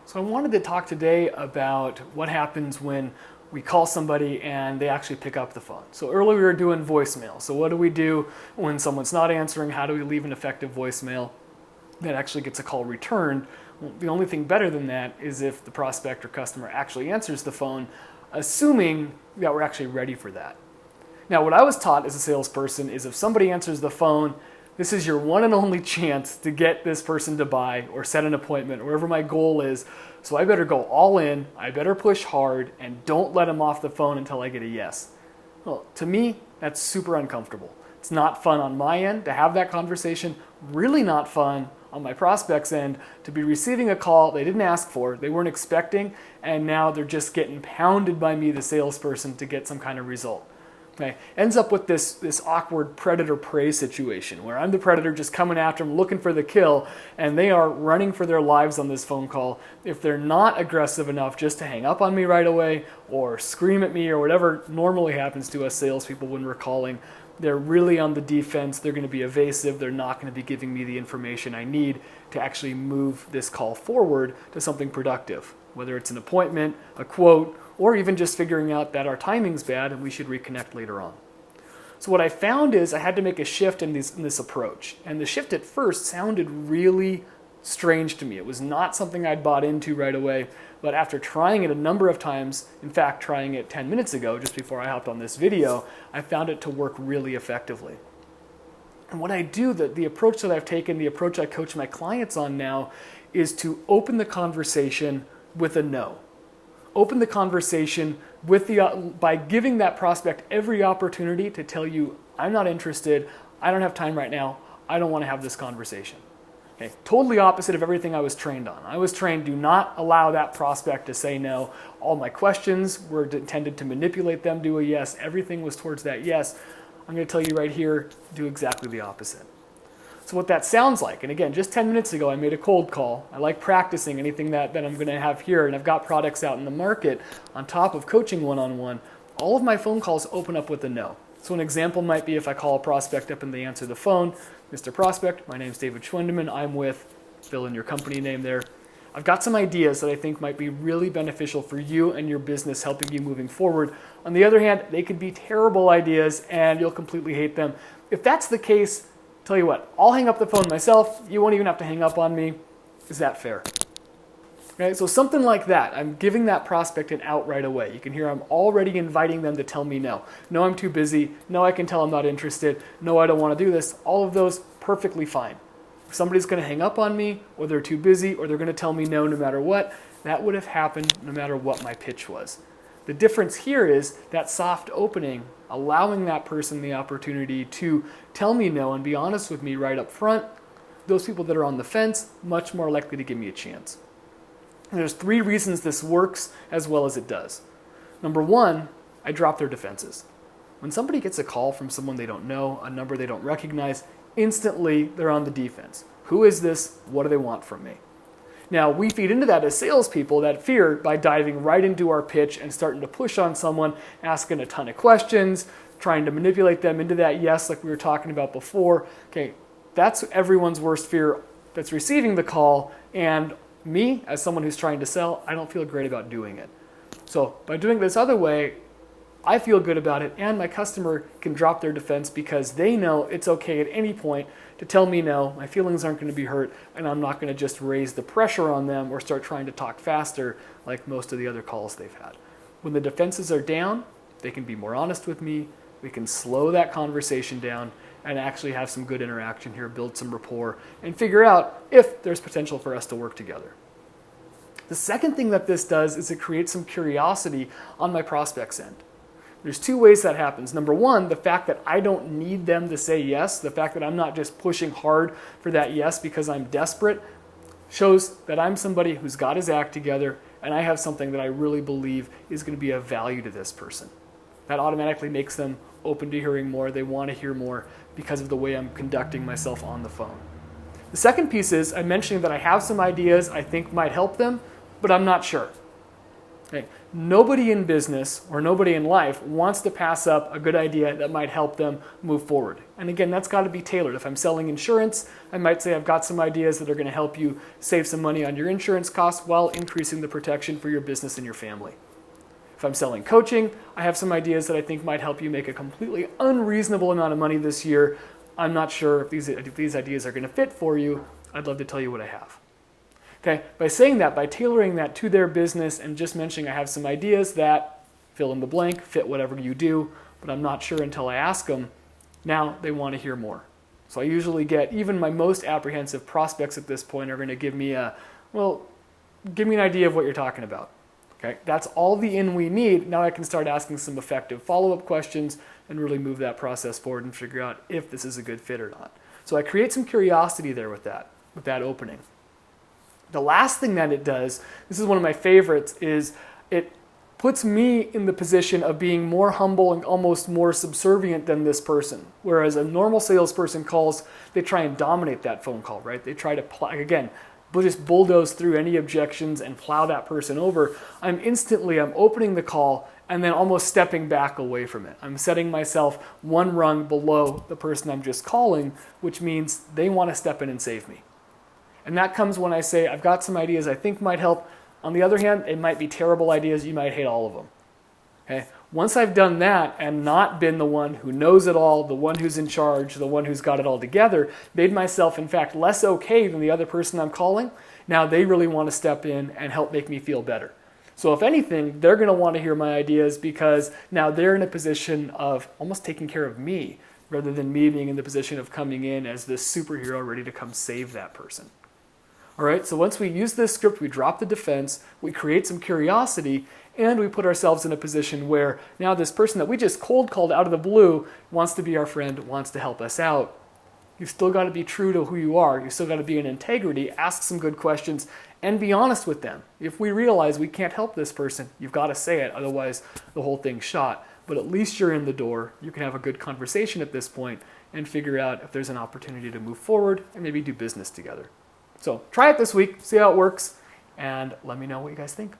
So I wanted to talk today about what happens when we call somebody and they actually pick up the phone. So earlier we were doing voicemail. So what do we do when someone's not answering? How do we leave an effective voicemail that actually gets a call returned? Well, the only thing better than that is if the prospect or customer actually answers the phone, assuming that we're actually ready for that. Now, what I was taught as a salesperson is if somebody answers the phone, this is your one and only chance to get this person to buy or set an appointment, wherever my goal is. So I better go all in, I better push hard, and don't let them off the phone until I get a yes. Well, to me, that's super uncomfortable. It's not fun on my end to have that conversation, really not fun on my prospect's end to be receiving a call they didn't ask for, they weren't expecting, and now they're just getting pounded by me, the salesperson, to get some kind of result. Okay. Ends up with this awkward predator-prey situation where I'm the predator just coming after them, looking for the kill, and they are running for their lives on this phone call. If they're not aggressive enough just to hang up on me right away or scream at me or whatever normally happens to us salespeople when we're calling, they're really on the defense. They're going to be evasive. They're not going to be giving me the information I need to actually move this call forward to something productive, whether it's an appointment, a quote, or even just figuring out that our timing's bad and we should reconnect later on. So what I found is I had to make a shift in this approach. And the shift at first sounded really strange to me. It was not something I'd bought into right away, but after trying it a number of times, in fact, trying it 10 minutes ago, just before I hopped on this video, I found it to work really effectively. And what I do, the approach that I've taken, the approach I coach my clients on now, is to open the conversation with a no. Open the conversation by giving that prospect every opportunity to tell you, I'm not interested, I don't have time right now, I don't want to have this conversation. Okay, totally opposite of everything I was trained on. I was trained, do not allow that prospect to say no. All my questions were intended to manipulate them to a yes. Everything was towards that yes. I'm going to tell you right here, do exactly the opposite. So what that sounds like, and again, just 10 minutes ago I made a cold call. I like practicing anything that I'm going to have here, and I've got products out in the market on top of coaching one-on-one. All of my phone calls open up with a no. So an example might be if I call a prospect up and they answer the phone, Mr. Prospect, my name's David Schwendiman, I'm with, fill in your company name there. I've got some ideas that I think might be really beneficial for you and your business, helping you moving forward. On the other hand, they could be terrible ideas and you'll completely hate them. If that's the case, tell you what, I'll hang up the phone myself. You won't even have to hang up on me. Is that fair? Okay, so something like that. I'm giving that prospect an out right away. You can hear I'm already inviting them to tell me no. No, I'm too busy. No, I can tell I'm not interested. No, I don't want to do this. All of those perfectly fine. If somebody's going to hang up on me, or they're too busy, or they're going to tell me no matter what, that would have happened no matter what my pitch was. The difference here is that soft opening, allowing that person the opportunity to tell me no and be honest with me right up front. Those people that are on the fence, much more likely to give me a chance. And there's 3 reasons this works as well as it does. Number 1, I drop their defenses. When somebody gets a call from someone they don't know, a number they don't recognize, instantly they're on the defense. Who is this? What do they want from me? Now, we feed into that as salespeople, that fear, by diving right into our pitch and starting to push on someone, asking a ton of questions, trying to manipulate them into that yes like we were talking about before. Okay, that's everyone's worst fear that's receiving the call, and me, as someone who's trying to sell, I don't feel great about doing it. So by doing this other way, I feel good about it, and my customer can drop their defense because they know it's okay at any point to tell me no, my feelings aren't going to be hurt, and I'm not going to just raise the pressure on them or start trying to talk faster like most of the other calls they've had. When the defenses are down, they can be more honest with me, we can slow that conversation down and actually have some good interaction here, build some rapport, and figure out if there's potential for us to work together. The second thing that this does is it creates some curiosity on my prospect's end. There's 2 ways that happens. Number 1, the fact that I don't need them to say yes, the fact that I'm not just pushing hard for that yes because I'm desperate, shows that I'm somebody who's got his act together and I have something that I really believe is going to be of value to this person. That automatically makes them open to hearing more. They want to hear more because of the way I'm conducting myself on the phone. The second piece is I'm mentioning that I have some ideas I think might help them, but I'm not sure. Okay. Nobody in business or nobody in life wants to pass up a good idea that might help them move forward. And again, that's got to be tailored. If I'm selling insurance, I might say I've got some ideas that are going to help you save some money on your insurance costs while increasing the protection for your business and your family. If I'm selling coaching, I have some ideas that I think might help you make a completely unreasonable amount of money this year. I'm not sure if these ideas are going to fit for you. I'd love to tell you what I have. Okay, by saying that, by tailoring that to their business and just mentioning I have some ideas that fill in the blank, fit whatever you do, but I'm not sure until I ask them, now they want to hear more. So I usually get, even my most apprehensive prospects at this point are going to give me give me an idea of what you're talking about. Okay, that's all the in we need. Now I can start asking some effective follow-up questions and really move that process forward and figure out if this is a good fit or not. So I create some curiosity there with that opening. The last thing that it does, this is one of my favorites, is it puts me in the position of being more humble and almost more subservient than this person. Whereas a normal salesperson calls, they try and dominate that phone call, right? They try to, again, just bulldoze through any objections and plow that person over. I'm opening the call and then almost stepping back away from it. I'm setting myself one rung below the person I'm just calling, which means they want to step in and save me. And that comes when I say, I've got some ideas I think might help. On the other hand, it might be terrible ideas. You might hate all of them. Okay? Once I've done that and not been the one who knows it all, the one who's in charge, the one who's got it all together, made myself, in fact, less okay than the other person I'm calling, now they really want to step in and help make me feel better. So if anything, they're going to want to hear my ideas because now they're in a position of almost taking care of me rather than me being in the position of coming in as this superhero ready to come save that person. All right, so once we use this script, we drop the defense, we create some curiosity, and we put ourselves in a position where now this person that we just cold called out of the blue wants to be our friend, wants to help us out. You've still got to be true to who you are. You've still got to be in integrity, ask some good questions, and be honest with them. If we realize we can't help this person, you've got to say it, otherwise the whole thing's shot. But at least you're in the door. You can have a good conversation at this point and figure out if there's an opportunity to move forward and maybe do business together. So try it this week, see how it works, and let me know what you guys think.